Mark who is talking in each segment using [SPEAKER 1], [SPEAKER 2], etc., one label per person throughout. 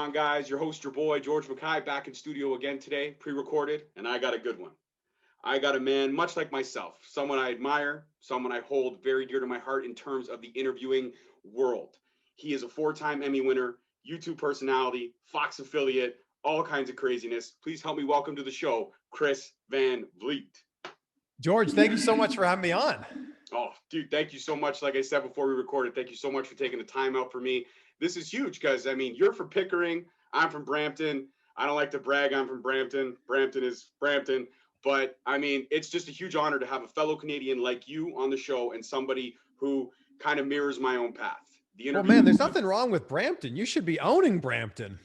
[SPEAKER 1] on, guys? Your host, your boy, George Mackay, back in studio again today, pre-recorded, and I got a good one. I got a man much like myself, someone I admire, someone I hold very dear to my heart in terms of the interviewing world. He is a four-time Emmy winner, YouTube personality, Fox affiliate, all kinds of craziness. Please help me welcome to the show, Chris Van Vliet.
[SPEAKER 2] George, thank you so much for having me on.
[SPEAKER 1] Oh, dude, thank you so much. Like I said before we recorded, thank you so much for taking the time out for me. This is huge because, I mean, you're from Pickering. I'm from Brampton. I don't like to brag. I'm from Brampton. Brampton is Brampton. But, I mean, it's just a huge honor to have a fellow Canadian like you on the show and somebody who kind of mirrors my own path.
[SPEAKER 2] Well, man, there's nothing wrong with Brampton. You should be owning Brampton.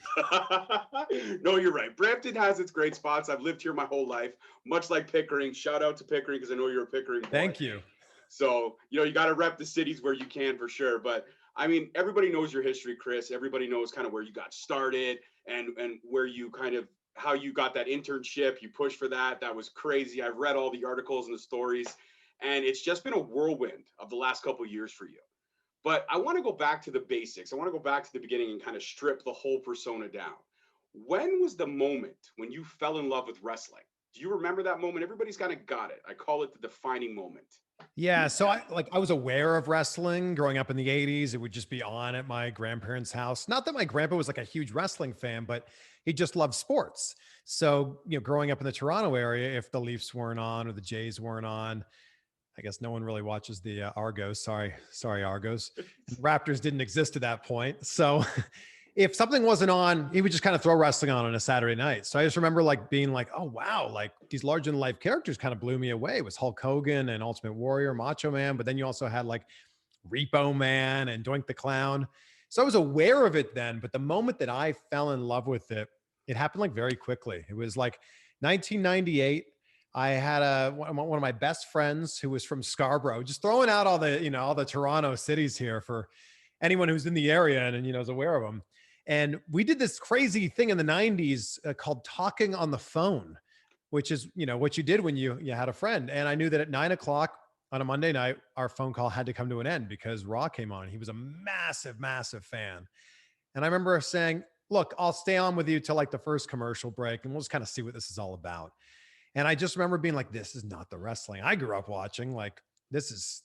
[SPEAKER 1] No, you're right. Brampton has its great spots. I've lived here my whole life, much like Pickering. Shout out to Pickering because I know you're a Pickering boy.
[SPEAKER 2] Thank you.
[SPEAKER 1] So, you got to rep the cities where you can for sure. But I mean, everybody knows your history, Chris. Everybody knows kind of where you got started and where you kind of how you got that internship. You pushed for that. That was crazy. I've read all the articles and the stories, and it's just been a whirlwind of the last couple of years for you. But I want to go back to the basics. I want to go back to the beginning and kind of strip the whole persona down. When was the moment when you fell in love with wrestling? Do you remember that moment? Everybody's kind of got it. I call it the defining moment.
[SPEAKER 2] Yeah, so I was aware of wrestling growing up in the 80s. It would just be on at my grandparents' house. Not that my grandpa was like a huge wrestling fan, but he just loved sports. So, growing up in the Toronto area, if the Leafs weren't on or the Jays weren't on, I guess no one really watches the Argos. Sorry, Argos. Raptors didn't exist at that point. So if something wasn't on, he would just kind of throw wrestling on a Saturday night. So I just remember being like, oh, wow, like these larger than life characters kind of blew me away. It was Hulk Hogan and Ultimate Warrior, Macho Man. But then you also had like Repo Man and Doink the Clown. So I was aware of it then. But the moment that I fell in love with it, it happened like very quickly. It was like 1998. I had one of my best friends who was from Scarborough, just throwing out all the Toronto cities here for anyone who's in the area and is aware of them. And we did this crazy thing in the 90s called talking on the phone, which is, what you did when you had a friend. And I knew that at 9:00 on a Monday night, our phone call had to come to an end because Raw came on. He was a massive, massive fan. And I remember saying, look, I'll stay on with you till like the first commercial break and we'll just kind of see what this is all about. And I just remember being like, this is not the wrestling I grew up watching. Like, this is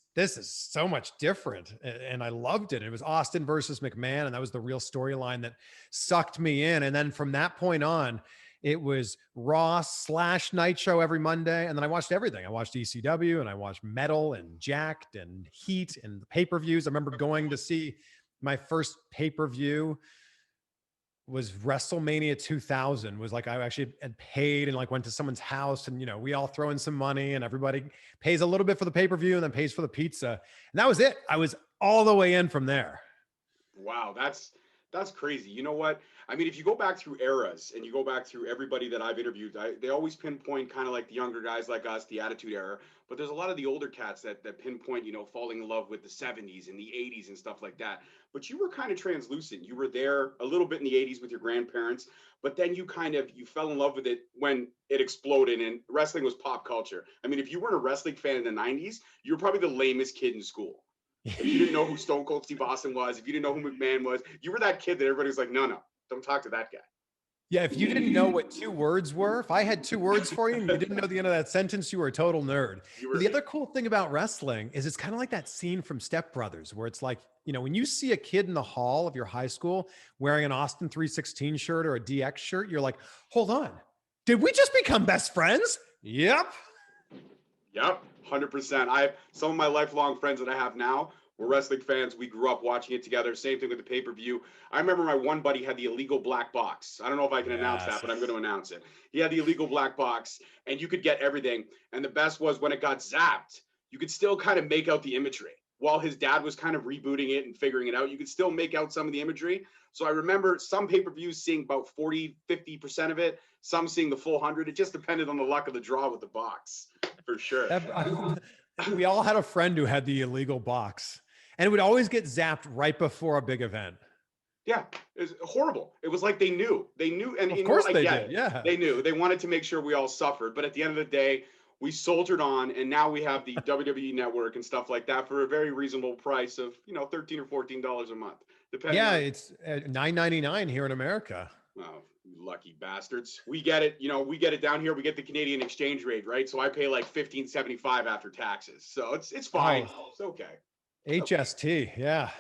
[SPEAKER 2] so much different. And I loved it. It was Austin versus McMahon. And that was the real storyline that sucked me in. And then from that point on, it was Raw / Nitro every Monday. And then I watched everything. I watched ECW and I watched Metal and Jacked and Heat and the pay-per-views. I remember going to see my first pay-per-view was WrestleMania 2000. Was like I actually had paid and like went to someone's house and we all throw in some money and everybody pays a little bit for the pay-per-view and then pays for the pizza. And that was it. I was all the way in from there.
[SPEAKER 1] Wow, that's crazy. You know what? I mean, if you go back through eras and you go back through everybody that I've interviewed, they always pinpoint kind of like the younger guys like us, the Attitude Era. But there's a lot of the older cats that pinpoint, falling in love with the 70s and the 80s and stuff like that. But you were kind of translucent. You were there a little bit in the 80s with your grandparents, but then you fell in love with it when it exploded and wrestling was pop culture. I mean, if you weren't a wrestling fan in the 90s, you were probably the lamest kid in school. If you didn't know who Stone Cold Steve Austin was, if you didn't know who McMahon was, you were that kid that everybody was like, no, don't talk to that guy.
[SPEAKER 2] Yeah, if you didn't know what two words were, if I had two words for you and you didn't know the end of that sentence, you were a total nerd. The other cool thing about wrestling is it's kind of like that scene from Step Brothers where it's like, when you see a kid in the hall of your high school wearing an Austin 316 shirt or a DX shirt, you're like, hold on, did we just become best friends? Yep,
[SPEAKER 1] 100%. I have some of my lifelong friends that I have now. We're wrestling fans. We grew up watching it together. Same thing with the pay-per-view. I remember my one buddy had the illegal black box. I don't know if I can announce that, but I'm going to announce it. He had the illegal black box, and you could get everything. And the best was when it got zapped, you could still kind of make out the imagery. While his dad was kind of rebooting it and figuring it out, you could still make out some of the imagery. So I remember some pay-per-views seeing about 40, 50% of it, some seeing the full 100. It just depended on the luck of the draw with the box, for sure.
[SPEAKER 2] We all had a friend who had the illegal box. And it would always get zapped right before a big event.
[SPEAKER 1] Yeah, it was horrible. it was like they knew, and
[SPEAKER 2] of course they did. Yeah,
[SPEAKER 1] they knew. They wanted to make sure we all suffered, but at the end of the day, we soldiered on, and now we have the WWE Network and stuff like that for a very reasonable price of $13 or $14 a month. depending
[SPEAKER 2] Yeah,
[SPEAKER 1] on.
[SPEAKER 2] it's $9.99 here in America.
[SPEAKER 1] Oh, lucky bastards. We get it, we get it down here. We get the Canadian exchange rate, right? So I pay like 15.75 after taxes. So it's fine.
[SPEAKER 2] Oh,
[SPEAKER 1] It's okay. It's okay.
[SPEAKER 2] HST. Yeah.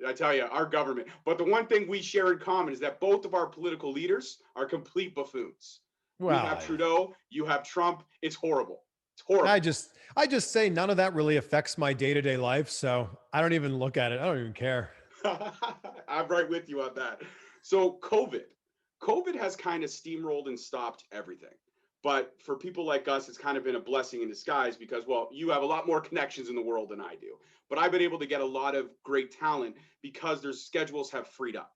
[SPEAKER 1] I tell you, our government. But the one thing we share in common is that both of our political leaders are complete buffoons. We
[SPEAKER 2] Well,
[SPEAKER 1] have Trudeau, you have Trump. It's horrible. It's
[SPEAKER 2] I
[SPEAKER 1] horrible.
[SPEAKER 2] just I just say none of that really affects my day-to-day life, so I don't even look at it. I don't even care.
[SPEAKER 1] I'm right with you on that. So COVID has kind of steamrolled and stopped everything. But for people like us, it's kind of been a blessing in disguise because, well, you have a lot more connections in the world than I do. But I've been able to get a lot of great talent because their schedules have freed up.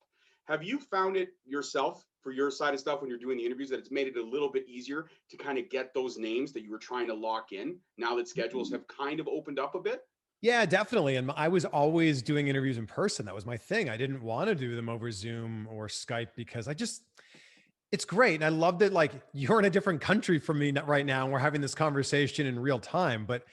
[SPEAKER 1] Have you found it yourself for your side of stuff when you're doing the interviews that it's made it a little bit easier to kind of get those names that you were trying to lock in now that schedules have kind of opened up a bit?
[SPEAKER 2] Yeah, definitely. And I was always doing interviews in person. That was my thing. I didn't want to do them over Zoom or Skype because it's great. And I love that like you're in a different country from me right now and we're having this conversation in real time, but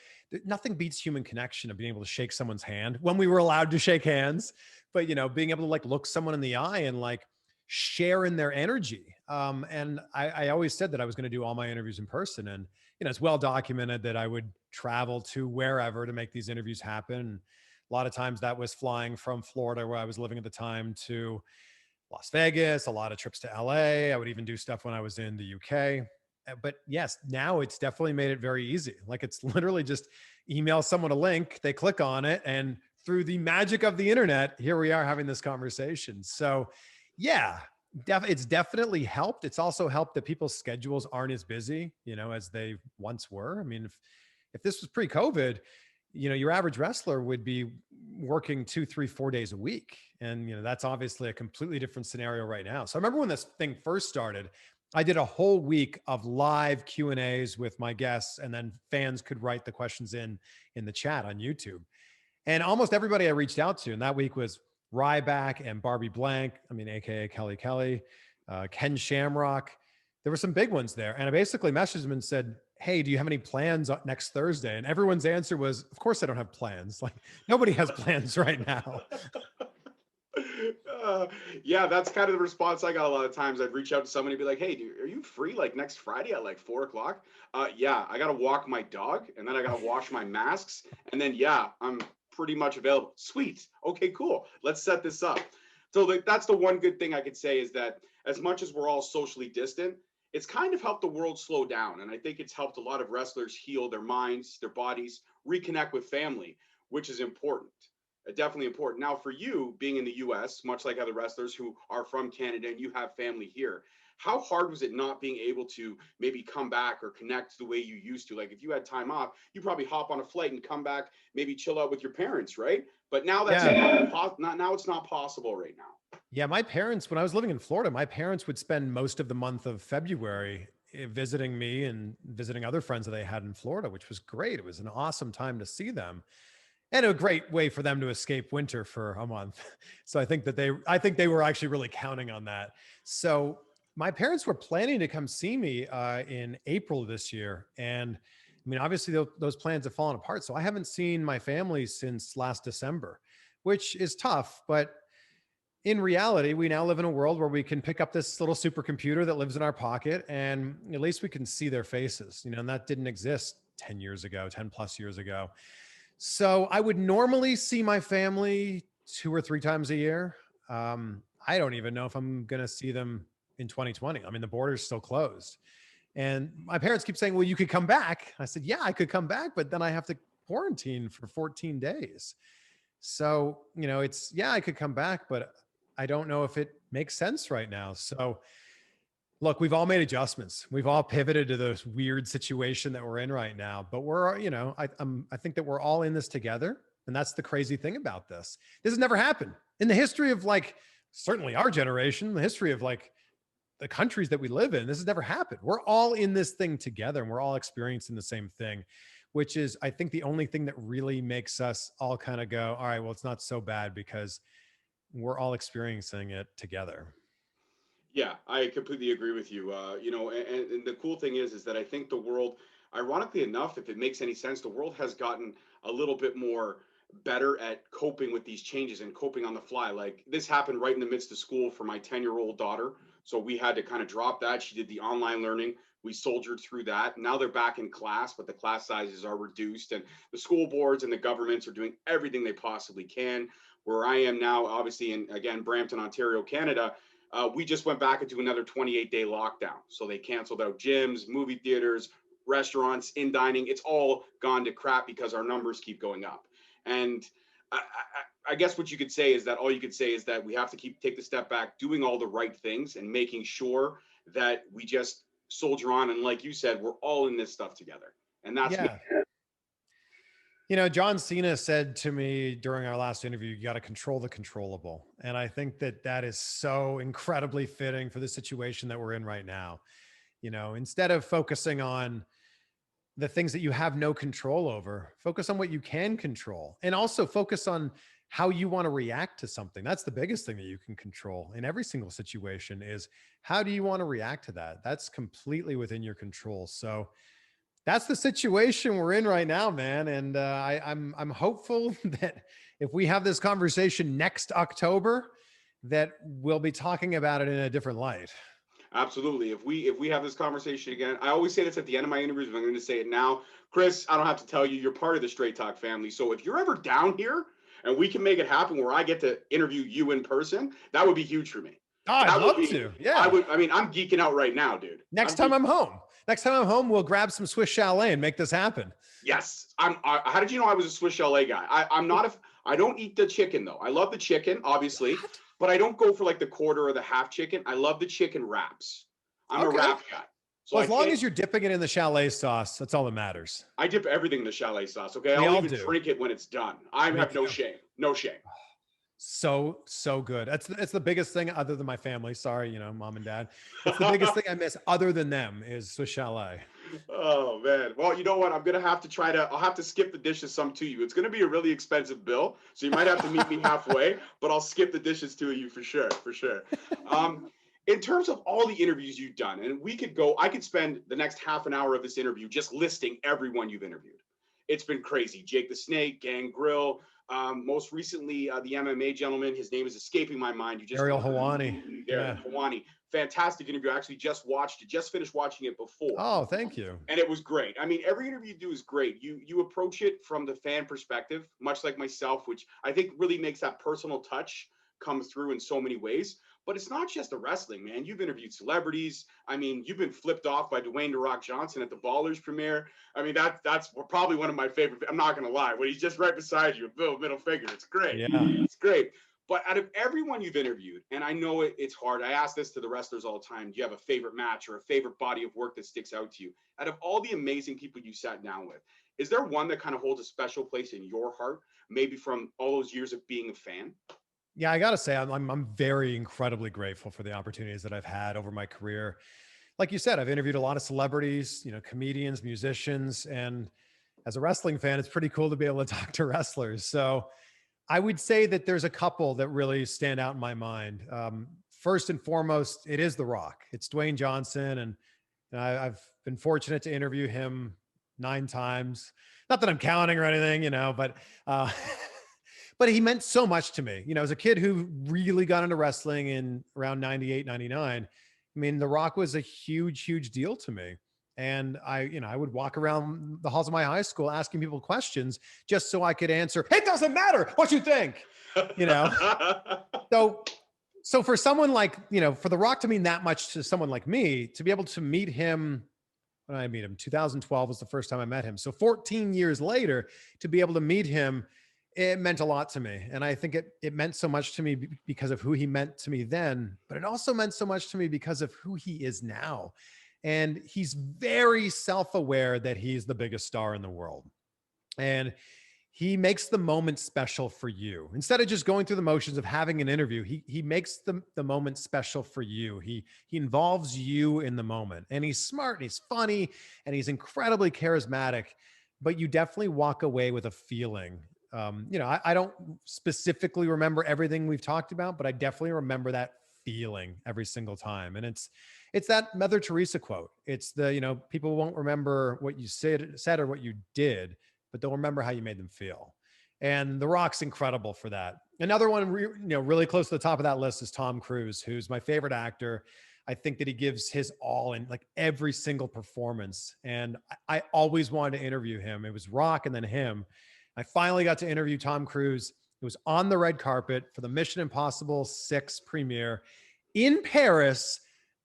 [SPEAKER 2] nothing beats human connection of being able to shake someone's hand when we were allowed to shake hands, but being able to like look someone in the eye and like share in their energy. And I always said that I was going to do all my interviews in person. And, it's well documented that I would travel to wherever to make these interviews happen. A lot of times that was flying from Florida, where I was living at the time, to Las Vegas, a lot of trips to LA. I would even do stuff when I was in the UK. But yes, now it's definitely made it very easy. Like it's literally just email someone a link, they click on it, and through the magic of the internet, here we are having this conversation. So, yeah, it's definitely helped. It's also helped that people's schedules aren't as busy, as they once were. I mean, if this was pre-COVID, your average wrestler would be working 2, 3, 4 days a week. And, that's obviously a completely different scenario right now. So I remember when this thing first started, I did a whole week of live Q and A's with my guests, and then fans could write the questions in the chat on YouTube. And almost everybody I reached out to, and that week was Ryback and Barbie Blank, AKA Kelly Kelly, Ken Shamrock. There were some big ones there. And I basically messaged them and said, hey, do you have any plans next Thursday? And everyone's answer was, of course I don't have plans. Like nobody has plans right now.
[SPEAKER 1] uh, yeah, that's kind of the response I got a lot of times. I'd reach out to somebody and be like, hey, are you free like next Friday at like 4 o'clock? Yeah, I got to walk my dog and then I got to wash my masks. And then, yeah, I'm pretty much available. Sweet. Okay, cool. Let's set this up. So that's the one good thing I could say is that as much as we're all socially distant, it's kind of helped the world slow down. And I think it's helped a lot of wrestlers heal their minds, their bodies, reconnect with family, which is important. Definitely important. Now, for you being in the US, much like other wrestlers who are from Canada and you have family here, how hard was it not being able to maybe come back or connect the way you used to? Like if you had time off, you probably hop on a flight and come back, maybe chill out with your parents, right? But now that's
[SPEAKER 2] Yeah.
[SPEAKER 1] not now it's not possible right now.
[SPEAKER 2] Yeah. My parents, when I was living in Florida, my parents would spend most of the month of February visiting me and visiting other friends that they had in Florida, which was great. It was an awesome time to see them and a great way for them to escape winter for a month. So I think they were actually really counting on that. So my parents were planning to come see me in April this year, and obviously those plans have fallen apart. So I haven't seen my family since last December, which is tough. But in reality, we now live in a world where we can pick up this little supercomputer that lives in our pocket, and at least we can see their faces. And that didn't exist 10 years ago, 10 plus years ago. So I would normally see my family 2 or 3 times a year. I don't even know if I'm going to see them in 2020. The border's still closed. And my parents keep saying, well, you could come back. I said, yeah, I could come back, but then I have to quarantine for 14 days. So, yeah, I could come back, but I don't know if it makes sense right now. So, look, we've all made adjustments. We've all pivoted to this weird situation that we're in right now. But we're, I think that we're all in this together, and that's the crazy thing about this. This has never happened in the history of like certainly our generation, the history of like the countries that we live in. This has never happened. We're all in this thing together, and we're all experiencing the same thing, which is, I think, the only thing that really makes us all kind of go, all right, well, it's not so bad because we're all experiencing it together.
[SPEAKER 1] Yeah, I completely agree with you. And the cool thing is that I think the world, ironically enough, if it makes any sense, the world has gotten a little bit more better at coping with these changes and coping on the fly. Like this happened right in the midst of school for my 10-year-old daughter. So we had to kind of drop that. She did the online learning. We soldiered through that. Now they're back in class, but the class sizes are reduced, and the school boards and the governments are doing everything they possibly can. Where I am now, obviously, in again, Brampton, Ontario, Canada, we just went back into another 28-day lockdown. So they canceled out gyms, movie theaters, restaurants, in dining. It's all gone to crap because our numbers keep going up. And I guess what you could say is that all you could say is that we have to take the step back, doing all the right things and making sure that we just soldier on. And like you said, we're all in this stuff together. And that's
[SPEAKER 2] Yeah. You know, John Cena said to me during our last interview, you got to control the controllable. And I think that that is so incredibly fitting for the situation that we're in right now. You know, instead of focusing on the things that you have no control over, focus on what you can control, and also focus on how you want to react to something. That's the biggest thing that you can control in every single situation is how do you want to react to that? That's completely within your control. So that's the situation we're in right now, man. And I'm hopeful that if we have this conversation next October, that we'll be talking about it in a different light.
[SPEAKER 1] absolutely. If we have this conversation again, I always say this at the end of my interviews, but I'm going to say it now. Chris, I don't have to tell you, you're part of the Straight Talk family. So if you're ever down here and we can make it happen where I get to interview you in person, that would be huge for me.
[SPEAKER 2] Oh, I'd
[SPEAKER 1] That would
[SPEAKER 2] love
[SPEAKER 1] be,
[SPEAKER 2] to.
[SPEAKER 1] I
[SPEAKER 2] Yeah.
[SPEAKER 1] would, I mean, I'm geeking out right now, dude.
[SPEAKER 2] Next time I'm home. Next time I'm home, we'll grab some Swiss Chalet and make this happen.
[SPEAKER 1] Yes. How did you know I was a Swiss Chalet guy? I'm not I don't eat the chicken though. I love the chicken, obviously,
[SPEAKER 2] What?
[SPEAKER 1] but I don't go for like the quarter or the half chicken. I love the chicken wraps. I'm a
[SPEAKER 2] Okay.
[SPEAKER 1] wrap guy. So
[SPEAKER 2] Well,
[SPEAKER 1] I
[SPEAKER 2] as long
[SPEAKER 1] can't,
[SPEAKER 2] as you're dipping it in the chalet sauce, that's all that matters.
[SPEAKER 1] I dip everything in the chalet sauce. Okay.
[SPEAKER 2] We
[SPEAKER 1] I'll
[SPEAKER 2] all
[SPEAKER 1] even
[SPEAKER 2] do.
[SPEAKER 1] drink it when it's done. I
[SPEAKER 2] Me
[SPEAKER 1] have no
[SPEAKER 2] too.
[SPEAKER 1] shame. No shame.
[SPEAKER 2] So good. It's the biggest thing other than my family. Sorry, you know, mom and dad. It's the biggest thing I miss other than them is Swiss Chalet.
[SPEAKER 1] Oh man. Well, you know what? I'll have to skip the dishes some to you. It's gonna be a really expensive bill, so you might have to meet me halfway, but I'll skip the dishes to you for sure, for sure. In terms of all the interviews you've done, and I could spend the next half an hour of this interview just listing everyone you've interviewed. It's been crazy. Jake the Snake, Gang Grill, most recently the MMA gentleman. His name is escaping my mind. You just
[SPEAKER 2] Ariel Hawani.
[SPEAKER 1] there,
[SPEAKER 2] Yeah.
[SPEAKER 1] Hawani. Fantastic interview. I actually just watched it. Just finished watching it before,
[SPEAKER 2] Oh, thank you.
[SPEAKER 1] and it was great. I mean, every interview you do is great. You approach it from the fan perspective, much like myself, which I think really makes that personal touch come through in so many ways. But it's not just the wrestling, man. You've interviewed celebrities. I mean, you've been flipped off by Dwayne "The Rock" Johnson at the Ballers premiere. I mean, that's probably one of my favorite. I'm not gonna lie, when he's just right beside you, middle finger. It's great.
[SPEAKER 2] Yeah.
[SPEAKER 1] It's great. But out of everyone you've interviewed, and I know it's hard, I ask this to the wrestlers all the time, do you have a favorite match or a favorite body of work that sticks out to you? Out of all the amazing people you sat down with, is there one that kind of holds a special place in your heart, maybe from all those years of being a fan?
[SPEAKER 2] Yeah, I gotta say, I'm very incredibly grateful for the opportunities that I've had over my career. Like you said, I've interviewed a lot of celebrities, you know, comedians, musicians, and as a wrestling fan, it's pretty cool to be able to talk to wrestlers. So I would say that there's a couple that really stand out in my mind. First and foremost, it is The Rock. It's Dwayne Johnson, and I've been fortunate to interview him 9 times. Not that I'm counting or anything, you know, but uh, but he meant so much to me. You know, as a kid who really got into wrestling in around 98, 99, I mean, The Rock was a huge, huge deal to me. And I would walk around the halls of my high school asking people questions just so I could answer, it doesn't matter what you think, you know? So, so for someone like, you know, for The Rock to mean that much to someone like me, to be able to meet him, when I meet him, 2012 was the first time I met him. So 14 years later, to be able to meet him, it meant a lot to me. And I think it meant so much to me because of who he meant to me then, but it also meant so much to me because of who he is now. And he's very self-aware that he's the biggest star in the world. And he makes the moment special for you. Instead of just going through the motions of having an interview, he makes the moment special for you. He involves you in the moment. And he's smart and he's funny and he's incredibly charismatic, but you definitely walk away with a feeling. I don't specifically remember everything we've talked about, but I definitely remember that feeling every single time. And it's that Mother Teresa quote. It's the, you know, people won't remember what you said or what you did, but they'll remember how you made them feel. And The Rock's incredible for that. Another one, really close to the top of that list is Tom Cruise, who's my favorite actor. I think that he gives his all in like every single performance. And I always wanted to interview him. It was Rock and then him. I finally got to interview Tom Cruise. It was on the red carpet for the Mission Impossible 6 premiere in Paris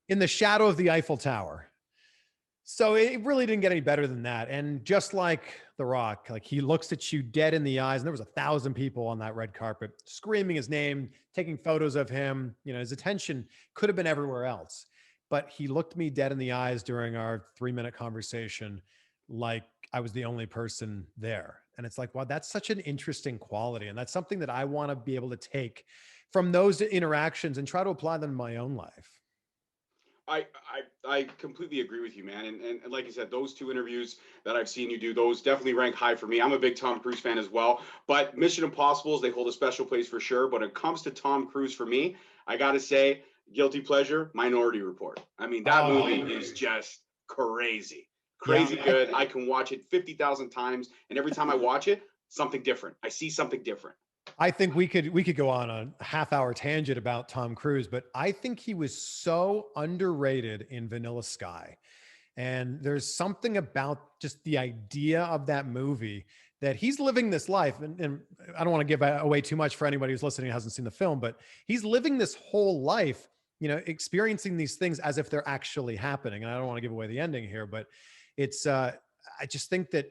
[SPEAKER 2] in the shadow of the Eiffel Tower. So it really didn't get any better than that. And just like The Rock, like he looks at you dead in the eyes. And there was 1,000 people on that red carpet screaming his name, taking photos of him. His attention could have been everywhere else. But he looked me dead in the eyes during our 3-minute conversation, like I was the only person there. And it's like, wow, that's such an interesting quality. And that's something that I want to be able to take from those interactions and try to apply them in my own life.
[SPEAKER 1] I completely agree with you, man. And like you said, those two interviews that I've seen you do, those definitely rank high for me. I'm a big Tom Cruise fan as well. But Mission Impossibles, they hold a special place for sure. But when it comes to Tom Cruise for me, I gotta say, guilty pleasure, Minority Report. I mean, that movie is just crazy.
[SPEAKER 2] Yeah.
[SPEAKER 1] Crazy good. I can watch it 50,000 times, and every time I watch it, something different. I see something different.
[SPEAKER 2] I think we could go on a half-hour tangent about Tom Cruise, but I think he was so underrated in Vanilla Sky. And there's something about just the idea of that movie that he's living this life. And I don't want to give away too much for anybody who's listening and hasn't seen the film, but he's living this whole life, experiencing these things as if they're actually happening. And I don't want to give away the ending here, but it's I just think that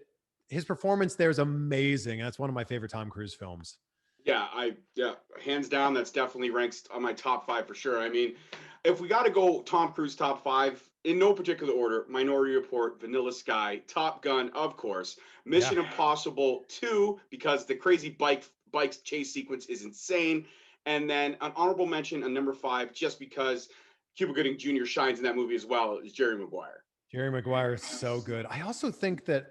[SPEAKER 2] his performance there is amazing. And that's one of my favorite Tom Cruise films.
[SPEAKER 1] Yeah, hands down, that's definitely ranks on my top five for sure. I mean, if we got to go Tom Cruise top five in no particular order: Minority Report, Vanilla Sky, Top Gun, of course,
[SPEAKER 2] Yeah.
[SPEAKER 1] Mission Impossible 2 because the crazy bike chase sequence is insane, and then an honorable mention on number five just because Cuba Gooding Jr. shines in that movie as well is Jerry Maguire.
[SPEAKER 2] Jerry Maguire is so good. I also think that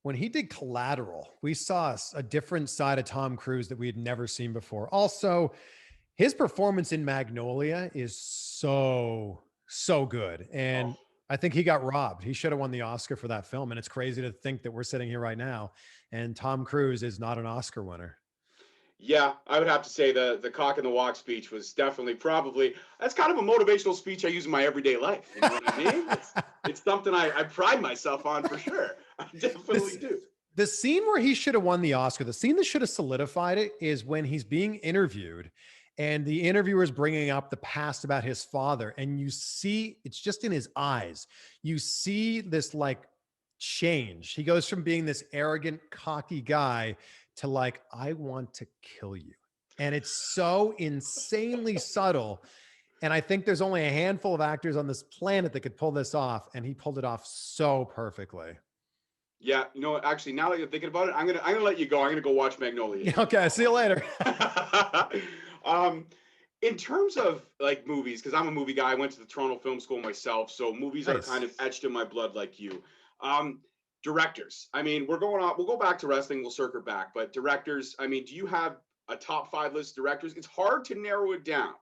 [SPEAKER 2] when he did Collateral, we saw a different side of Tom Cruise that we had never seen before. Also, his performance in Magnolia is so good.
[SPEAKER 1] Oh,
[SPEAKER 2] And I think he got robbed. He should have won the Oscar for that film. And it's crazy to think that we're sitting here right now and Tom Cruise is not an Oscar winner.
[SPEAKER 1] yeah, I would have to say the cock and the walk speech was definitely probably that's kind of a motivational speech I use in my everyday life. You know what I mean? It's something I pride myself on for sure. I definitely do.
[SPEAKER 2] The scene where he should have won the Oscar, the scene that should have solidified it is when he's being interviewed and the interviewer is bringing up the past about his father. And you see, it's just in his eyes. You see this like change. He goes from being this arrogant, cocky guy to like, I want to kill you. And it's so insanely subtle. And I think there's only a handful of actors on this planet that could pull this off. And he pulled it off so perfectly.
[SPEAKER 1] Yeah, actually, now that you're thinking about it, I'm gonna let you go. I'm gonna go watch Magnolia.
[SPEAKER 2] Okay, see you later.
[SPEAKER 1] um, in terms of like movies, because I'm a movie guy, I went to the Toronto Film School myself, so movies are
[SPEAKER 2] Nice.
[SPEAKER 1] kind of etched in my blood like you. Um, Directors. I mean, we're going on. We'll go back to wrestling. We'll circle back, but directors. I mean, do you have a top five list of directors? It's hard to narrow it down.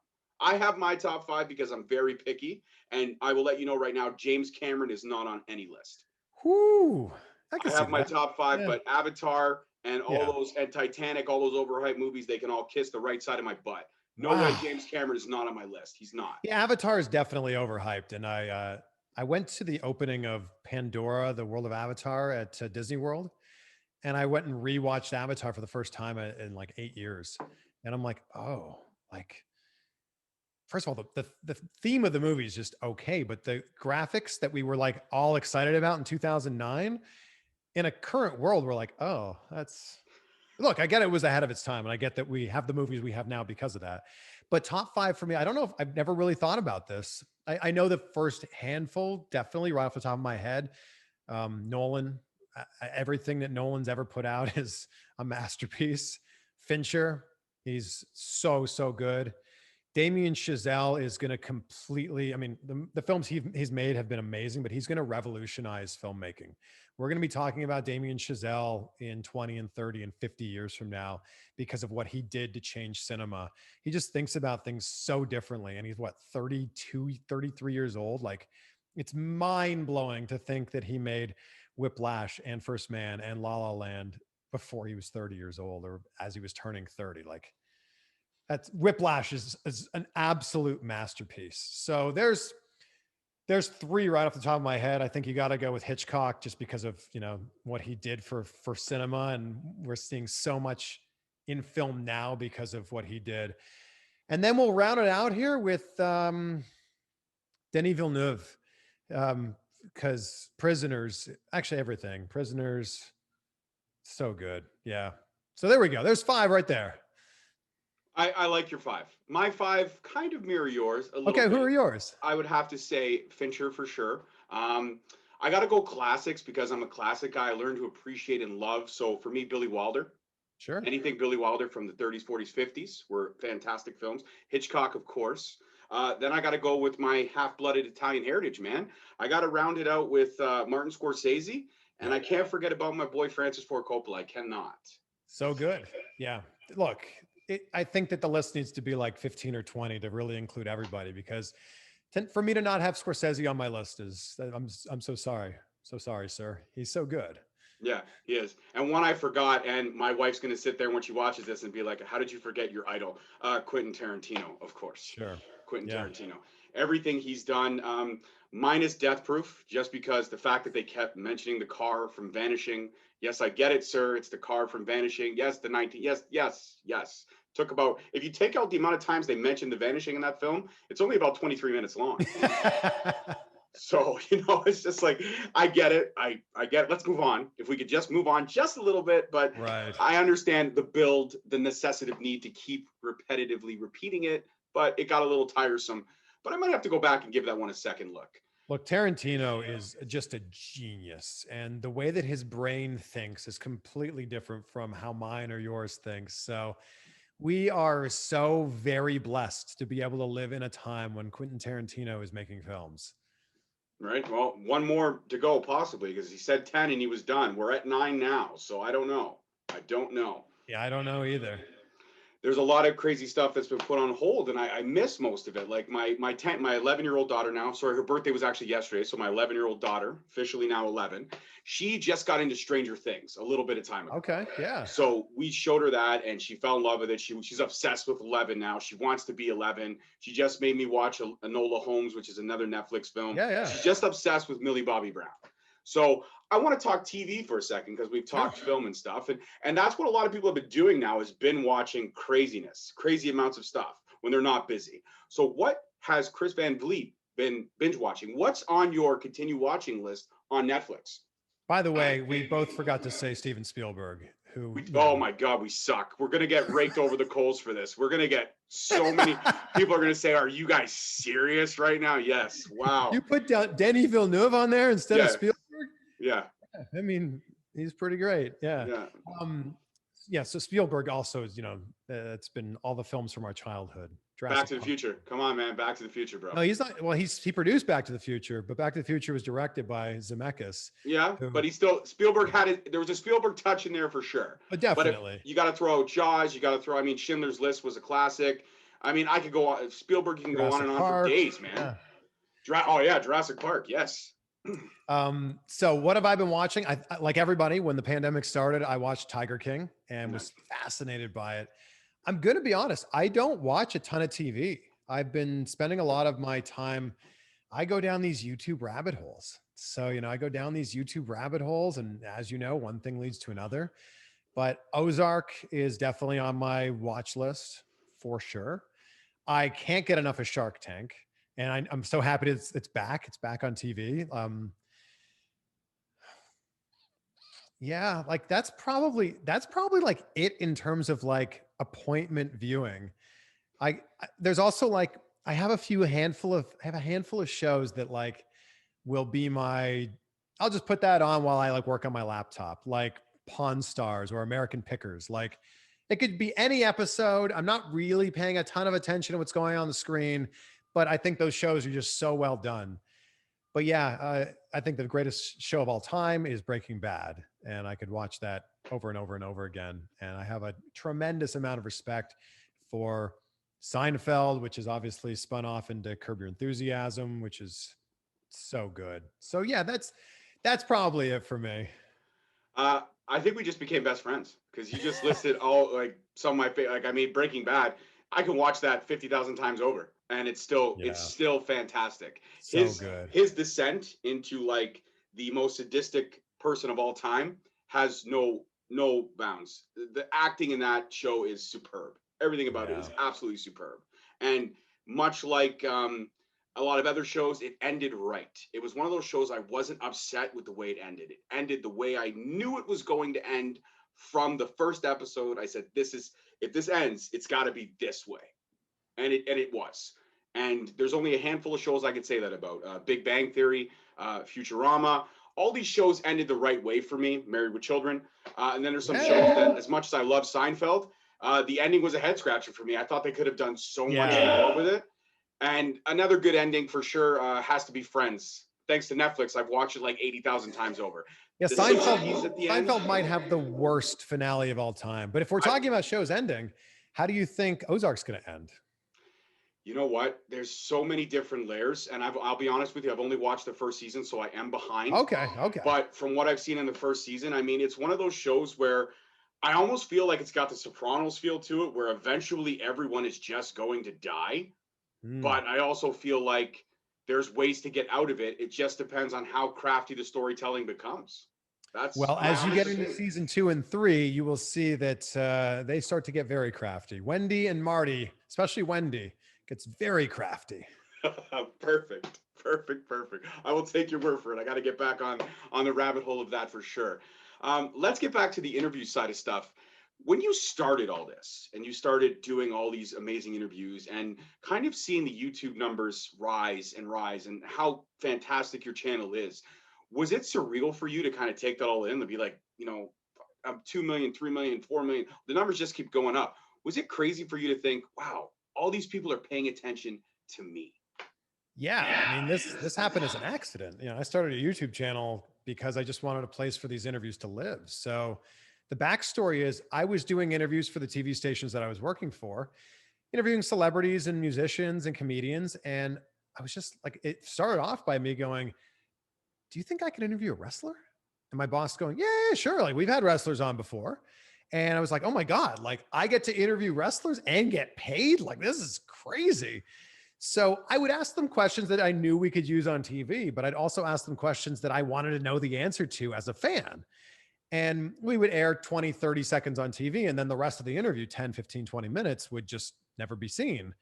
[SPEAKER 1] I have my top five because I'm very picky, and I will let you know right now. James Cameron is not on any list.
[SPEAKER 2] Whoo, I
[SPEAKER 1] I
[SPEAKER 2] can see
[SPEAKER 1] have my
[SPEAKER 2] that.
[SPEAKER 1] top five,
[SPEAKER 2] Yeah.
[SPEAKER 1] but Avatar and all
[SPEAKER 2] Yeah.
[SPEAKER 1] those and Titanic, all those overhyped movies, they can all kiss the right side of my butt. No way
[SPEAKER 2] Wow.
[SPEAKER 1] James Cameron is not on my list. He's not.
[SPEAKER 2] Yeah, Avatar is definitely overhyped, and I went to the opening of Pandora, the World of Avatar at Disney World, and I went and rewatched Avatar for the first time in like 8 years, and I'm like, oh, like first of all, the theme of the movie is just okay, but the graphics that we were like all excited about in 2009 in a current world, we're like, oh, that's look, I get it was ahead of its time, and I get that we have the movies we have now because of that. But top five for me, I don't know if I've never really thought about this. I know the first handful, definitely right off the top of my head. Nolan, everything that Nolan's ever put out is a masterpiece. Fincher, he's so good. Damien Chazelle is going to completely, I mean, the films he's made have been amazing, but he's going to revolutionize filmmaking. We're going to be talking about Damien Chazelle in 20 and 30 and 50 years from now because of what he did to change cinema. He just thinks about things so differently. And he's what, 32, 33 years old? Like, it's mind blowing to think that he made Whiplash and First Man and La La Land before he was 30 years old or as he was turning 30. Like that's Whiplash is an absolute masterpiece. So there's three right off the top of my head. I think you got to go with Hitchcock just because of, what he did for cinema. And we're seeing so much in film now because of what he did. And then we'll round it out here with Denis Villeneuve. Because Prisoners, actually everything. Prisoners, so good. Yeah. So there we go. There's five right there.
[SPEAKER 1] I like your five. My five kind of mirror yours a little
[SPEAKER 2] Okay, who
[SPEAKER 1] bit.
[SPEAKER 2] are yours?
[SPEAKER 1] I would have to say Fincher for sure. I got to go classics because I'm a classic guy. I learned to appreciate and love. So for me, Billy Wilder.
[SPEAKER 2] Sure.
[SPEAKER 1] Anything Billy Wilder from the 30s, 40s, 50s were fantastic films. Hitchcock, of course. Then I got to go with my half-blooded Italian heritage, man. I got to round it out with Martin Scorsese, and
[SPEAKER 2] Yeah.
[SPEAKER 1] I can't forget about my boy Francis Ford Coppola. I cannot.
[SPEAKER 2] So good. Yeah. Look, I think that the list needs to be like 15 or 20 to really include everybody because for me to not have Scorsese on my list is I'm so sorry. So sorry, sir. He's so good.
[SPEAKER 1] Yeah, he is. And one I forgot, and my wife's going to sit there when she watches this and be like, how did you forget your idol? Quentin Tarantino, of course.
[SPEAKER 2] Sure.
[SPEAKER 1] Quentin
[SPEAKER 2] Yeah.
[SPEAKER 1] Tarantino. Everything he's done, minus Death Proof, just because the fact that they kept mentioning the car from Vanishing. Yes, I get it, sir. It's the car from Vanishing. Yes, the 19. Yes, yes, yes. Took about, if you take out the amount of times they mentioned the Vanishing in that film, it's only about 23 minutes long. So, it's just like, I get it. I get it. Let's move on. If we could just move on just a little bit, but
[SPEAKER 2] Right.
[SPEAKER 1] I understand the build, the necessitative need to keep repetitively repeating it, but it got a little tiresome. But I might have to go back and give that one a second look.
[SPEAKER 2] Look, Tarantino is just a genius, and the way that his brain thinks is completely different from how mine or yours thinks. So we are so very blessed to be able to live in a time when Quentin Tarantino is making films.
[SPEAKER 1] Right. Well, one more to go, possibly, because he said 10 and he was done. We're at 9 now. So I don't know. I don't know.
[SPEAKER 2] Yeah, I don't know either.
[SPEAKER 1] There's a lot of crazy stuff that's been put on hold, and I miss most of it. Like my 11-year-old daughter now. Sorry, her birthday was actually yesterday, so my 11-year-old daughter, officially now 11, she just got into Stranger Things a little bit of time ago.
[SPEAKER 2] Okay, yeah.
[SPEAKER 1] So we showed her that, and she fell in love with it. She's obsessed with 11 now. She wants to be 11. She just made me watch Enola Holmes, which is another Netflix film.
[SPEAKER 2] Yeah.
[SPEAKER 1] She's just obsessed with Millie Bobby Brown. So I want to talk TV for a second because we've talked film and stuff. And that's what a lot of people have been doing now is been watching crazy amounts of stuff when they're not busy. So what has Chris Van Vliet been binge watching? What's on your continue watching list on Netflix?
[SPEAKER 2] By the way, we both forgot to say Steven Spielberg, who.
[SPEAKER 1] Oh my God, we suck. We're going to get raked over the coals for this. We're going to get so many people are going to say, are you guys serious right now? Yes. Wow.
[SPEAKER 2] You put down Denis Villeneuve on there instead of Spielberg?
[SPEAKER 1] Yeah.
[SPEAKER 2] I mean, he's pretty great. Yeah. So Spielberg also is, it's been all the films from our childhood.
[SPEAKER 1] Back to the Future. Come on, man. Back to the Future, bro.
[SPEAKER 2] No, he's not. Well, he produced Back to the Future, but Back to the Future was directed by Zemeckis.
[SPEAKER 1] Yeah, but Spielberg had it. There was a Spielberg touch in there for sure.
[SPEAKER 2] But definitely.
[SPEAKER 1] But you got to throw out Jaws. You got to throw. I mean, Schindler's List was a classic. I mean, I could go on. Spielberg, you can go on and on for days, man. Yeah. Jurassic Park. Yes.
[SPEAKER 2] So what have I been watching? I like everybody, when the pandemic started, I watched Tiger King and was fascinated by it. I'm going to be honest. I don't watch a ton of TV. I've been spending a lot of my time. I go down these YouTube rabbit holes. So, I go down these YouTube rabbit holes, and as you know, one thing leads to another. But Ozark is definitely on my watch list for sure. I can't get enough of Shark Tank, and I'm so happy it's back. It's back on TV. Yeah, like that's probably like it in terms of like appointment viewing. There's also like I have a handful of shows that like will be I'll just put that on while I like work on my laptop, like Pawn Stars or American Pickers. Like it could be any episode. I'm not really paying a ton of attention to what's going on the screen, but I think those shows are just so well done. But yeah, I think the greatest show of all time is Breaking Bad, and I could watch that over and over and over again. And I have a tremendous amount of respect for Seinfeld, which is obviously spun off into Curb Your Enthusiasm, which is so good. So yeah, that's probably it for me.
[SPEAKER 1] I think we just became best friends because you just listed all like some of my favorite. Like I mean, Breaking Bad. I can watch that 50,000 times over, and it's
[SPEAKER 2] Yeah.
[SPEAKER 1] still fantastic.
[SPEAKER 2] So
[SPEAKER 1] His
[SPEAKER 2] good.
[SPEAKER 1] his descent into like the most sadistic person of all time has no bounds. The acting in that show is superb. Everything about it
[SPEAKER 2] Yeah.
[SPEAKER 1] is absolutely superb. And much like a lot of other shows, it ended right. It was one of those shows I wasn't upset with the way it ended. It ended the way I knew it was going to end from the first episode. I said, "This is if this ends, it's got to be this way," and it was. And there's only a handful of shows I could say that about. Big Bang Theory, Futurama. All these shows ended the right way for me. Married with Children, and then there's some shows
[SPEAKER 2] Yeah.
[SPEAKER 1] that, as much as I love Seinfeld, the ending was a head scratcher for me. I thought they could have done so much
[SPEAKER 2] Yeah.
[SPEAKER 1] more with it. And another good ending for sure has to be Friends. Thanks to Netflix, I've watched it like 80,000 times over.
[SPEAKER 2] Yeah,
[SPEAKER 1] The
[SPEAKER 2] Seinfeld
[SPEAKER 1] scenes at the end,
[SPEAKER 2] Seinfeld might have the worst finale of all time. But if we're
[SPEAKER 1] I,
[SPEAKER 2] talking about shows ending, how do you think Ozark's going to end?
[SPEAKER 1] you know what? There's so many different layers, and I'll be honest with you, I've only watched the first season, so I am behind.
[SPEAKER 2] Okay, okay.
[SPEAKER 1] But from what I've seen in the first season, I mean, it's one of those shows where I almost feel like it's got the Sopranos feel to it, where eventually everyone is just going to die.
[SPEAKER 2] Hmm.
[SPEAKER 1] But I also feel like there's ways to get out of it. It just depends on how crafty the storytelling becomes. That's
[SPEAKER 2] Well,
[SPEAKER 1] my
[SPEAKER 2] as you
[SPEAKER 1] honest
[SPEAKER 2] get into
[SPEAKER 1] opinion.
[SPEAKER 2] season 2 and 3, you will see that they start to get very crafty. Wendy and Marty, especially Wendy, gets very crafty.
[SPEAKER 1] Perfect. Perfect. Perfect. I will take your word for it. I got to get back on the rabbit hole of that for sure. Let's get back to the interview side of stuff. When you started all this and you started doing all these amazing interviews and kind of seeing the YouTube numbers rise and how fantastic your channel is, was it surreal for you to kind of take that all in and be like, I'm 2 million, 3 million, 4 million, the numbers just keep going up. Was it crazy for you to think, wow, all these people are paying attention to me?
[SPEAKER 2] Yeah, I mean this happened as an accident. I started a YouTube channel because I just wanted a place for these interviews to live. So the backstory is I was doing interviews for the TV stations that I was working for, interviewing celebrities and musicians and comedians, and I was just like, it started off by me going, "Do you think I can interview a wrestler?" And my boss going, "Yeah, yeah, sure. Like we've had wrestlers on before." And I was like, "Oh my God, like I get to interview wrestlers and get paid? Like this is crazy." So I would ask them questions that I knew we could use on TV, but I'd also ask them questions that I wanted to know the answer to as a fan. And we would air 20, 30 seconds on TV. And then the rest of the interview, 10, 15, 20 minutes, would just never be seen.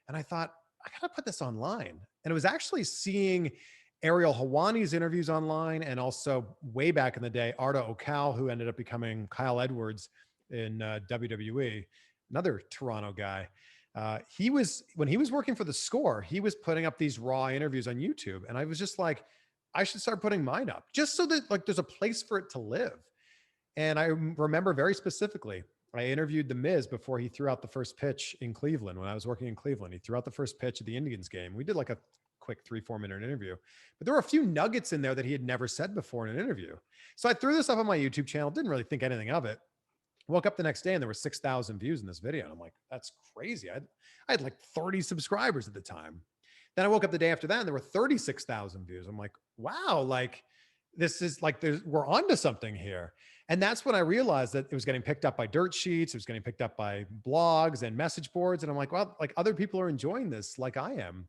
[SPEAKER 2] And I thought, I got to put this online. And it was actually seeing Ariel Hawani's interviews online and also way back in the day, Arda Okal, who ended up becoming Kyle Edwards in WWE, another Toronto guy. He was when he was working for the Score, he was putting up these raw interviews on YouTube, and I was just like, I should start putting mine up just so that like there's a place for it to live. And I remember very specifically, I interviewed The Miz before he threw out the first pitch in Cleveland when I was working in Cleveland. He threw out the first pitch of the Indians game. We did like a quick 3-4 minute interview, but there were a few nuggets in there that he had never said before in an interview. So I threw this up on my YouTube channel, didn't really think anything of it. Woke up the next day and there were 6,000 views in this video. And I'm like, that's crazy. I had like 30 subscribers at the time. Then I woke up the day after that and there were 36,000 views. I'm like, wow, like this is like we're onto something here. And that's when I realized that it was getting picked up by dirt sheets. It was getting picked up by blogs and message boards. And I'm like, well, like other people are enjoying this like I am.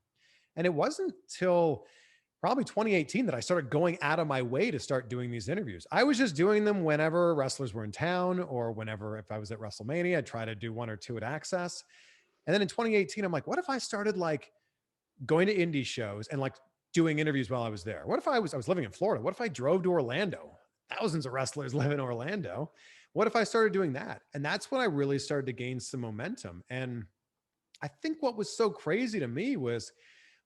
[SPEAKER 2] And it wasn't till probably 2018 that I started going out of my way to start doing these interviews. I was just doing them whenever wrestlers were in town or whenever, if I was at WrestleMania, I'd try to do one or two at Access. And then in 2018, I'm like, what if I started like going to indie shows and like doing interviews while I was there? What if I was living in Florida? What if I drove to Orlando? Thousands of wrestlers live in Orlando. What if I started doing that? And that's when I really started to gain some momentum. And I think what was so crazy to me was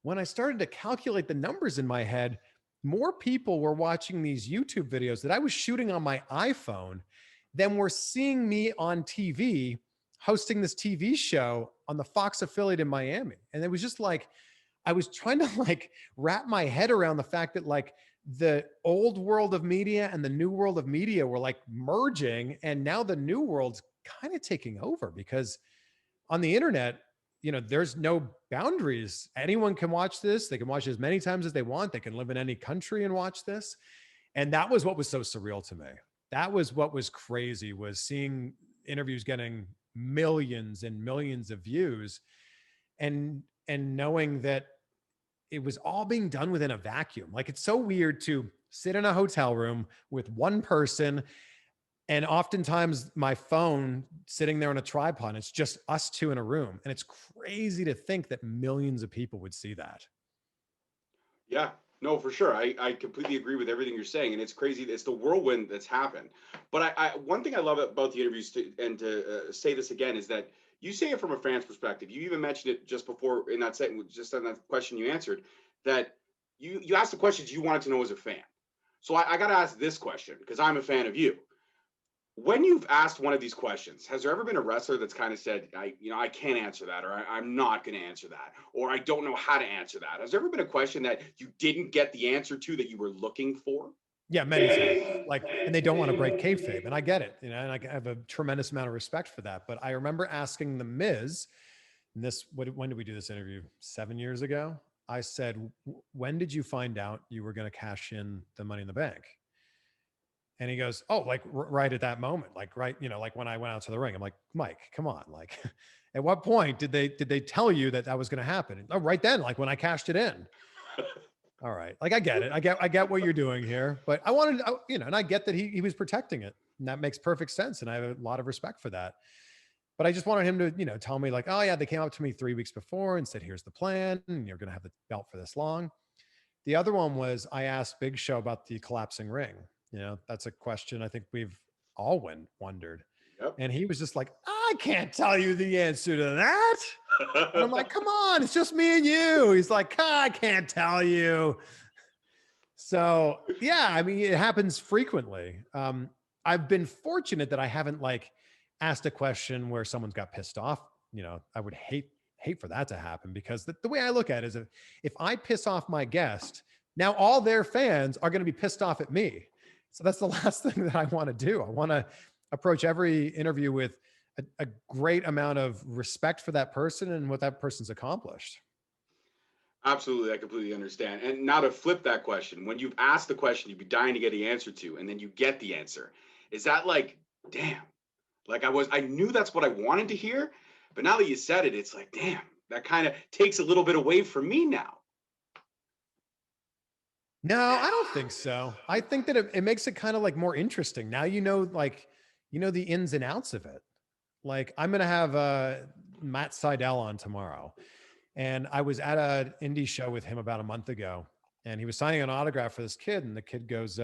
[SPEAKER 2] when I started to calculate the numbers in my head, more people were watching these YouTube videos that I was shooting on my iPhone than were seeing me on TV hosting this TV show on the Fox affiliate in Miami. And it was just like, I was trying to like wrap my head around the fact that like the old world of media and the new world of media were like merging. And now the new world's kind of taking over because on the internet, there's no boundaries. Anyone can watch this. They can watch it as many times as they want. They can live in any country and watch this. And that was what was so surreal to me. That was what was crazy, was seeing interviews getting millions and millions of views, and knowing that it was all being done within a vacuum. Like, it's so weird to sit in a hotel room with one person, and oftentimes my phone sitting there on a tripod. It's just us two in a room. And it's crazy to think that millions of people would see that.
[SPEAKER 1] Yeah, no, for sure. I completely agree with everything you're saying, and it's crazy. It's the whirlwind that's happened. But one thing I love about the interviews, and to say this again, is that you say it from a fan's perspective. You even mentioned it just before in that segment, just on that question you answered, that you asked the questions you wanted to know as a fan. So I got to ask this question because I'm a fan of you. When you've asked one of these questions, has there ever been a wrestler that's kind of said, I can't answer that, or I'm not going to answer that, or I don't know how to answer that? Has there ever been a question that you didn't get the answer to that you were looking for?
[SPEAKER 2] Yeah, many times. Like, and they don't want to break kayfabe, and I get it, and I have a tremendous amount of respect for that. But I remember asking the Miz, and when did we do this interview? 7 years ago. I said, when did you find out you were going to cash in the Money in the Bank? And he goes, oh, like right at that moment, like, right, like when I went out to the ring. I'm like, Mike, come on, like, at what point did they tell you that that was going to happen? Oh, right then, like when I cashed it in. All right, like, I get it, I get what you're doing here, but I wanted, and I get that he was protecting it, and that makes perfect sense, and I have a lot of respect for that. But I just wanted him to, tell me like, oh yeah, they came up to me 3 weeks before and said, here's the plan, and you're going to have the belt for this long. The other one was, I asked Big Show about the collapsing ring. That's a question I think we've all wondered.
[SPEAKER 1] Yep.
[SPEAKER 2] And he was just like, I can't tell you the answer to that. And I'm like, come on, it's just me and you. He's like, I can't tell you. So yeah, I mean, it happens frequently. I've been fortunate that I haven't like asked a question where someone's got pissed off. I would hate for that to happen, because the way I look at it is, if I piss off my guest, now all their fans are going to be pissed off at me. So that's the last thing that I want to do. I want to approach every interview with a great amount of respect for that person and what that person's accomplished.
[SPEAKER 1] Absolutely, I completely understand. And now to flip that question, when you've asked the question you'd be dying to get the answer to, and then you get the answer, is that like, damn, like I knew that's what I wanted to hear, but now that you said it, it's like, damn, that kind of takes a little bit away from me now.
[SPEAKER 2] No, I don't think so. I think that it makes it kind of like more interesting. Now, like, the ins and outs of it. Like, I'm going to have Matt Seidel on tomorrow. And I was at an indie show with him about a month ago, and he was signing an autograph for this kid. And the kid goes,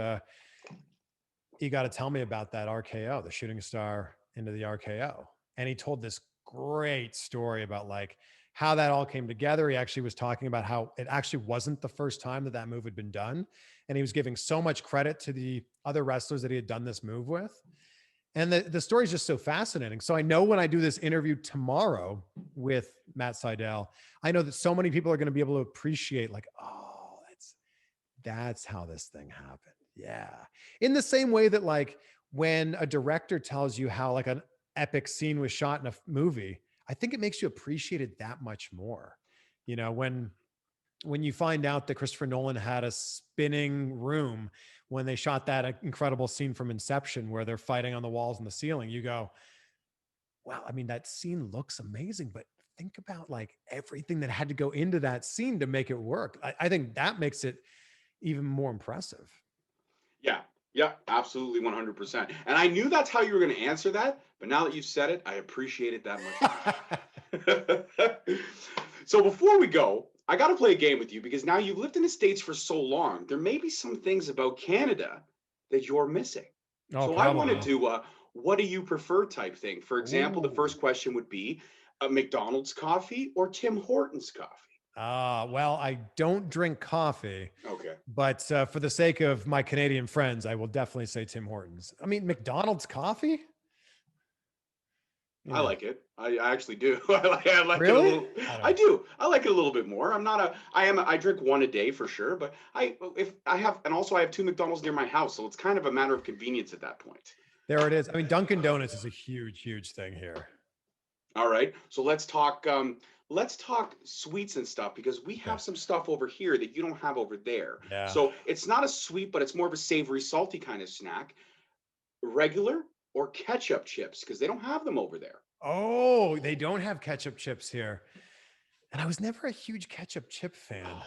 [SPEAKER 2] you got to tell me about that RKO, the shooting star into the RKO. And he told this great story about like how that all came together. He actually was talking about how it actually wasn't the first time that move had been done. And he was giving so much credit to the other wrestlers that he had done this move with. And the story is just so fascinating. So I know when I do this interview tomorrow with Matt Seidel, I know that so many people are going to be able to appreciate like, oh, that's how this thing happened. Yeah. In the same way that like when a director tells you how like an epic scene was shot in a movie, I think it makes you appreciate it that much more. When you find out that Christopher Nolan had a spinning room when they shot that incredible scene from Inception where they're fighting on the walls and the ceiling, you go, well, I mean, that scene looks amazing, but think about like everything that had to go into that scene to make it work. I think that makes it even more impressive.
[SPEAKER 1] Yeah, yeah, absolutely 100%. And I knew that's how you were going to answer that, but now that you've said it, I appreciate it that much more. So before we go, I got to play a game with you because now you've lived in the States for so long. There may be some things about Canada that you're missing.
[SPEAKER 2] Oh,
[SPEAKER 1] So I wanted
[SPEAKER 2] probably.
[SPEAKER 1] to, what do you prefer type thing? For example, the
[SPEAKER 2] Ooh.
[SPEAKER 1] first question would be a McDonald's coffee or Tim Hortons coffee?
[SPEAKER 2] Well, I don't drink coffee,
[SPEAKER 1] Okay.
[SPEAKER 2] but for the sake of my Canadian friends, I will definitely say Tim Hortons. I mean, McDonald's coffee?
[SPEAKER 1] I
[SPEAKER 2] Yeah.
[SPEAKER 1] like it. I actually do. I like it a
[SPEAKER 2] Really?
[SPEAKER 1] little.
[SPEAKER 2] I
[SPEAKER 1] I
[SPEAKER 2] don't.
[SPEAKER 1] do. I like it a little bit more. I'm not a. I drink one a day for sure. But if I have, and also I have two McDonald's near my house, so it's kind of a matter of convenience at that point.
[SPEAKER 2] There it is. I mean, Dunkin' Donuts is a huge, huge thing here.
[SPEAKER 1] All right. So let's talk. Let's talk sweets and stuff because we
[SPEAKER 2] Okay.
[SPEAKER 1] have some stuff over here that you don't have over there.
[SPEAKER 2] Yeah.
[SPEAKER 1] So it's not a sweet, but it's more of a savory, salty kind of snack. regular or ketchup chips? Because they don't have them over there.
[SPEAKER 2] Oh, they don't have ketchup chips here. And I was never a huge ketchup chip fan.
[SPEAKER 1] Oh,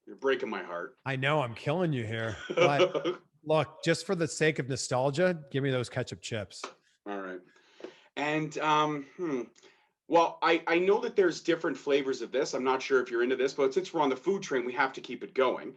[SPEAKER 1] you're breaking my heart.
[SPEAKER 2] I know I'm killing you here, but look, just for the sake of nostalgia, give me those ketchup chips.
[SPEAKER 1] All right. And well, I know that there's different flavors of this. I'm not sure if you're into this, but since we're on the food train, we have to keep it going.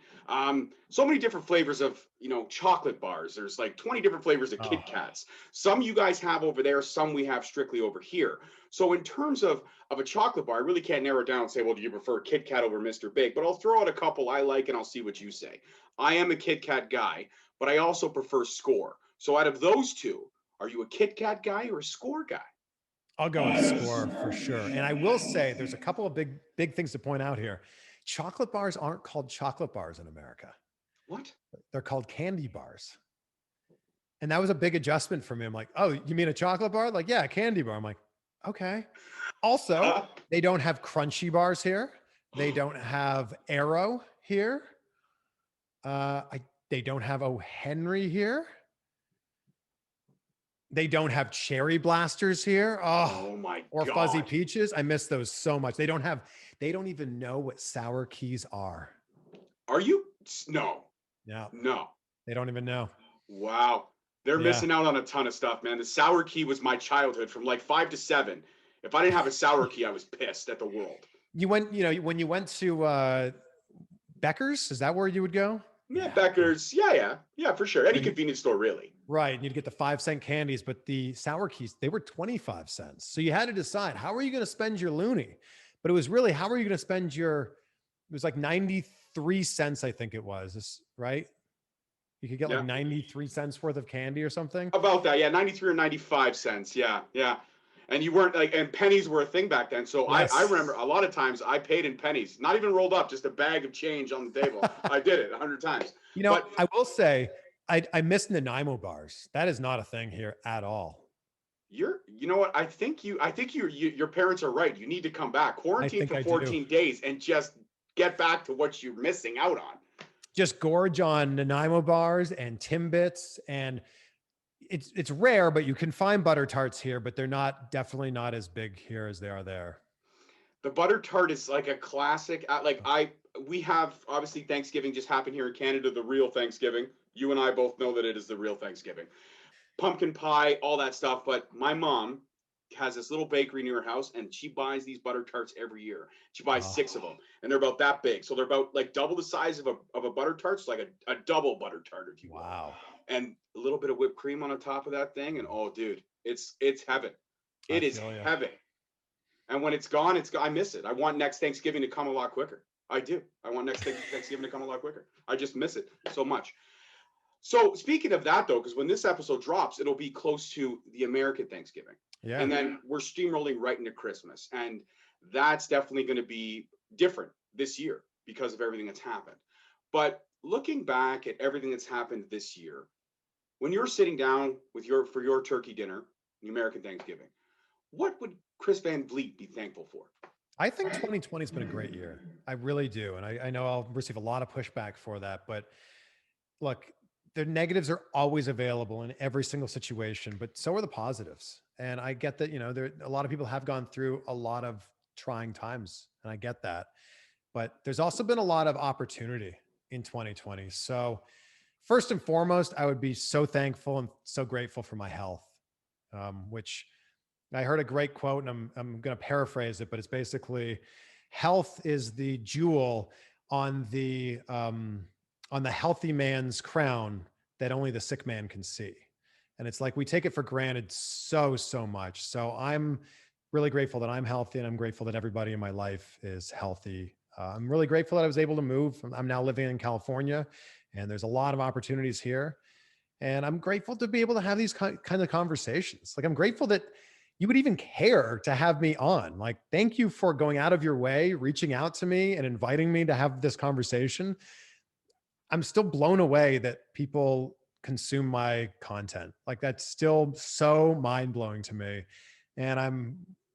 [SPEAKER 1] So many different flavors of, chocolate bars. There's like 20 different flavors of
[SPEAKER 2] Oh,
[SPEAKER 1] Kit Kats. Some you guys have over there, some we have strictly over here. So in terms of a chocolate bar, I really can't narrow it down and say, well, do you prefer Kit Kat over Mr. Big? But I'll throw out a couple I like and I'll see what you say. I am a Kit Kat guy, but I also prefer Score. So out of those two, are you a Kit Kat guy or a Score guy?
[SPEAKER 2] I'll go with Score for sure. And I will say there's a couple of big things to point out here. Chocolate bars aren't called chocolate bars in America.
[SPEAKER 1] What?
[SPEAKER 2] They're called candy bars. And that was a big adjustment for me. I'm like, oh, you mean a chocolate bar? Like, yeah, a candy bar. I'm like, okay. Also,
[SPEAKER 1] Uh,
[SPEAKER 2] they don't have crunchy bars here. They don't have Arrow here. They don't have O. Henry here. They don't have cherry blasters here. Oh,
[SPEAKER 1] oh my
[SPEAKER 2] or fuzzy
[SPEAKER 1] God.
[SPEAKER 2] peaches. I miss those so much. They don't even know what sour keys are.
[SPEAKER 1] Are you? No,
[SPEAKER 2] Yeah,
[SPEAKER 1] no.
[SPEAKER 2] they don't even know.
[SPEAKER 1] Wow. They're
[SPEAKER 2] Yeah.
[SPEAKER 1] missing out on a ton of stuff, man. The sour key was my childhood from like 5 to 7. If I didn't have a sour key, I was pissed at the world.
[SPEAKER 2] When you went to Becker's, is that where you would go?
[SPEAKER 1] Yeah,
[SPEAKER 2] Yeah. Okay.
[SPEAKER 1] Becker's. Yeah, for sure. Any
[SPEAKER 2] And
[SPEAKER 1] convenience store, really.
[SPEAKER 2] right. And you'd get the 5-cent candies, but the sour keys, they were 25 cents. So you had to decide how are you going to spend your loony? But it was really how are you going to spend it was like 93 cents, I think it was, right? You could get like
[SPEAKER 1] Yeah,
[SPEAKER 2] 93 cents worth of candy or something.
[SPEAKER 1] about that. Yeah, 93 or 95 cents. Yeah, yeah. And you weren't like, and pennies were a thing back then. So I remember
[SPEAKER 2] Yes.
[SPEAKER 1] a lot of times I paid in pennies, not even rolled up, just a bag of change on the table. I did it 100 times. But
[SPEAKER 2] I will say I miss Nanaimo bars. That is not a thing here at all.
[SPEAKER 1] you know what? Your parents are right. You need to come back,
[SPEAKER 2] I
[SPEAKER 1] quarantine
[SPEAKER 2] think
[SPEAKER 1] for
[SPEAKER 2] I do.
[SPEAKER 1] 14 days, and just get back to what you're missing out on.
[SPEAKER 2] Just gorge on Nanaimo bars and Timbits, and it's rare, but you can find butter tarts here, but they're not definitely not as big here as they are there.
[SPEAKER 1] The butter tart is like a classic. We have obviously Thanksgiving just happened here in Canada, the real Thanksgiving. You and I both know that it is the real Thanksgiving. Pumpkin pie, all that stuff. But my mom has this little bakery near her house, and she buys these butter tarts every year. She buys
[SPEAKER 2] Oh,
[SPEAKER 1] 6 of them, and they're about that big. So they're about like double the size of a butter tart, so like a double butter tart, if you will.
[SPEAKER 2] wow.
[SPEAKER 1] And a little bit of whipped cream on the top of that thing, and oh, dude, it's heaven.
[SPEAKER 2] I
[SPEAKER 1] It is
[SPEAKER 2] feel you.
[SPEAKER 1] heaven. And when it's gone, it's gone. I miss it. I want next Thanksgiving to come a lot quicker. I do. I want next Thanksgiving to come a lot quicker. I just miss it so much. So speaking of that, though, because when this episode drops, it'll be close to the American Thanksgiving,
[SPEAKER 2] Yeah.
[SPEAKER 1] and then we're steamrolling right into Christmas, and that's definitely going to be different this year because of everything that's happened. But looking back at everything that's happened this year, when you're sitting down with your turkey dinner, the American Thanksgiving, what would Chris Van Vliet be thankful for?
[SPEAKER 2] I think 2020 has been a great year. I really do. And I know I'll receive a lot of pushback for that. But look, the negatives are always available in every single situation, but so are the positives. And I get that, a lot of people have gone through a lot of trying times, and I get that. But there's also been a lot of opportunity in 2020. So, first and foremost, I would be so thankful and so grateful for my health, which I heard a great quote, and I'm going to paraphrase it, but it's basically health is the jewel on the healthy man's crown that only the sick man can see. And it's like we take it for granted so much. So I'm really grateful that I'm healthy, and I'm grateful that everybody in my life is healthy. I'm really grateful that I was able to move. I'm now living in California, and there's a lot of opportunities here. And I'm grateful to be able to have these kind of conversations. Like, I'm grateful that you would even care to have me on. Like, thank you for going out of your way, reaching out to me and inviting me to have this conversation. I'm still blown away that people consume my content. Like, that's still so mind blowing to me. And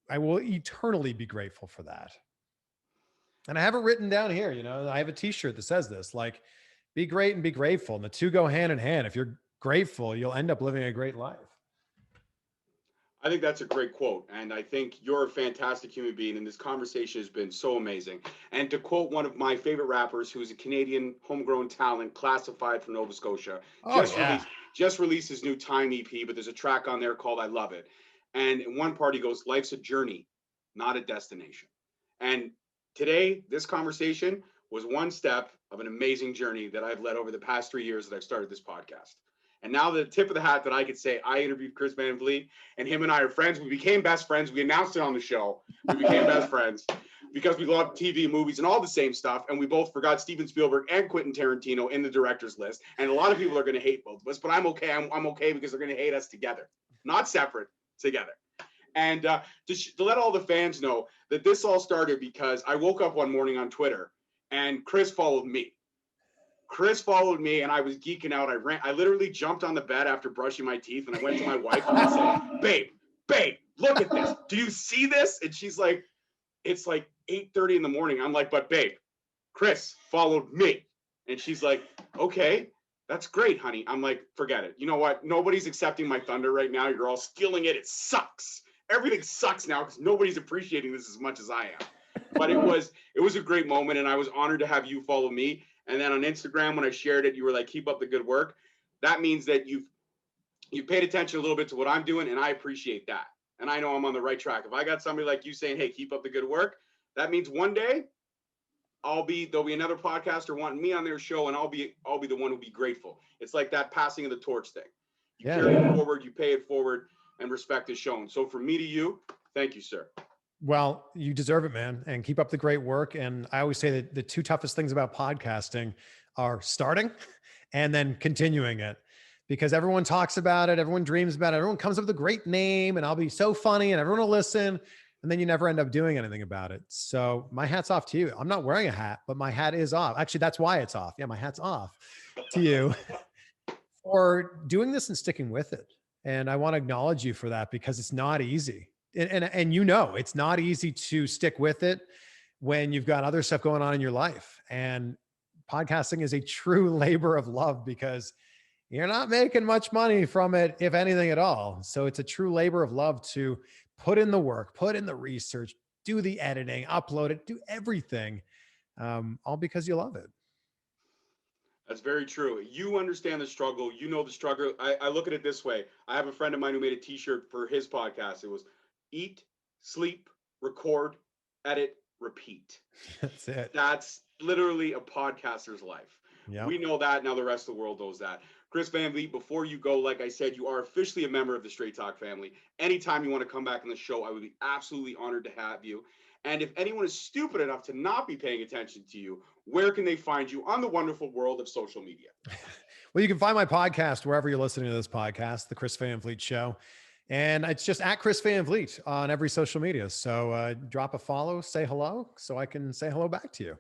[SPEAKER 2] I will eternally be grateful for that. And I have it written down here, I have a t-shirt that says this, like, be great and be grateful. And the two go hand in hand. If you're grateful, you'll end up living a great life.
[SPEAKER 1] I think that's a great quote. And I think you're a fantastic human being. And this conversation has been so amazing. And to quote one of my favorite rappers, who's a Canadian homegrown talent, Classified from Nova Scotia,
[SPEAKER 2] Oh yeah.
[SPEAKER 1] just released his new Time EP, but there's a track on there called I Love It. And in one part, he goes, life's a journey, not a destination. And today, this conversation was one step of an amazing journey that I've led over the past 3 years that I've started this podcast. And now the tip of the hat that I could say, I interviewed Chris Van Vliet, and him and I are friends. We became best friends. We announced it on the show. We became best friends because we love TV and movies and all the same stuff. And we both forgot Steven Spielberg and Quentin Tarantino in the director's list. And a lot of people are going to hate both of us, but I'm okay. I'm okay because they're going to hate us together, not separate, together. And to let all the fans know that this all started because I woke up one morning on Twitter and Chris followed me. Chris followed me and I was geeking out. I literally jumped on the bed after brushing my teeth and I went to my wife and I said, babe, look at this. Do you see this? And she's like, it's like 8:30 in the morning. I'm like, but babe, Chris followed me. And she's like, okay, that's great, honey. I'm like, forget it. You know what? Nobody's accepting my thunder right now. You're all stealing it. It sucks. Everything sucks now because nobody's appreciating this as much as I am. But it was a great moment and I was honored to have you follow me. And then on Instagram, when I shared it, you were like, keep up the good work. That means that you've paid attention a little bit to what I'm doing, and I appreciate that. And I know I'm on the right track. If I got somebody like you saying, hey, keep up the good work, that means one day there'll be another podcaster wanting me on their show, and I'll be the one who'll be grateful. It's like that passing of the torch thing. You carry it forward, you pay it forward, and respect is shown. So from me to you, thank you, sir.
[SPEAKER 2] Well, you deserve it, man, and keep up the great work. And I always say that the two toughest things about podcasting are starting and then continuing it, because everyone talks about it. Everyone dreams about it. Everyone comes up with a great name and I'll be so funny and everyone will listen. And then you never end up doing anything about it. So my hat's off to you. I'm not wearing a hat, but my hat is off. Actually, that's why it's off. Yeah, my hat's off to you for doing this and sticking with it. And I want to acknowledge you for that because it's not easy. And you know, it's not easy to stick with it when you've got other stuff going on in your life. And podcasting is a true labor of love because you're not making much money from it, if anything at all. So it's a true labor of love to put in the work, put in the research, do the editing, upload it, do everything, all because you love it.
[SPEAKER 1] That's very true. You understand the struggle. You know the struggle. I look at it this way. I have a friend of mine who made a t-shirt for his podcast. It was eat, sleep, record, edit, repeat.
[SPEAKER 2] That's it.
[SPEAKER 1] That's literally a podcaster's life. Yep. We know that. Now the rest of the world knows that. Chris Van Vliet, before you go, like I said, you are officially a member of the Straight Talk family. Anytime you want to come back on the show, I would be absolutely honored to have you. And if anyone is stupid enough to not be paying attention to you, where can they find you on the wonderful world of social media?
[SPEAKER 2] Well, you can find my podcast wherever you're listening to this podcast, The Chris Van Vliet Show. And it's just at Chris Van Vliet on every social media. So drop a follow, say hello, so I can say hello back to you.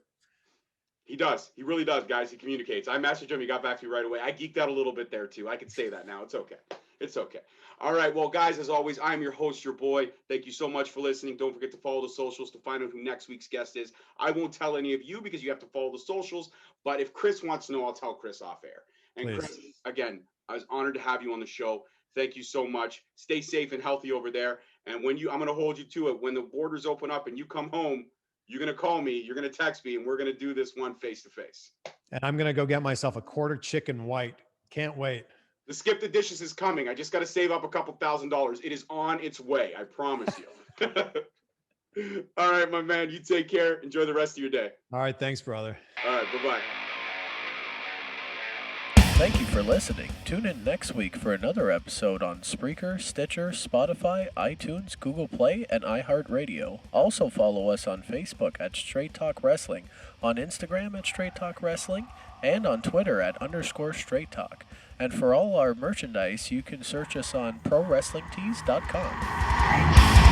[SPEAKER 1] He does. He really does, guys. He communicates. I messaged him. He got back to me right away. I geeked out a little bit there, too. I can say that now. It's okay. It's okay. All right. Well, guys, as always, I'm your host, your boy. Thank you so much for listening. Don't forget to follow the socials to find out who next week's guest is. I won't tell any of you because you have to follow the socials. But if Chris wants to know, I'll tell Chris off air. And please. Chris, again, I was honored to have you on the show. Thank you so much. Stay safe and healthy over there. And I'm going to hold you to it. When the borders open up and you come home, you're going to call me, you're going to text me, and we're going to do this one face-to-face. And I'm going to go get myself a quarter chicken white. Can't wait. The Skip the Dishes is coming. I just got to save up a couple $1,000s. It is on its way. I promise you. All right, my man. You take care. Enjoy the rest of your day. All right. Thanks, brother. All right. Bye-bye.
[SPEAKER 3] Thank you for listening. Tune in next week for another episode on Spreaker, Stitcher, Spotify, iTunes, Google Play, and iHeartRadio. Also follow us on Facebook at Straight Talk Wrestling, on Instagram at Straight Talk Wrestling, and on Twitter at _Straight Talk. And for all our merchandise, you can search us on ProWrestlingTees.com.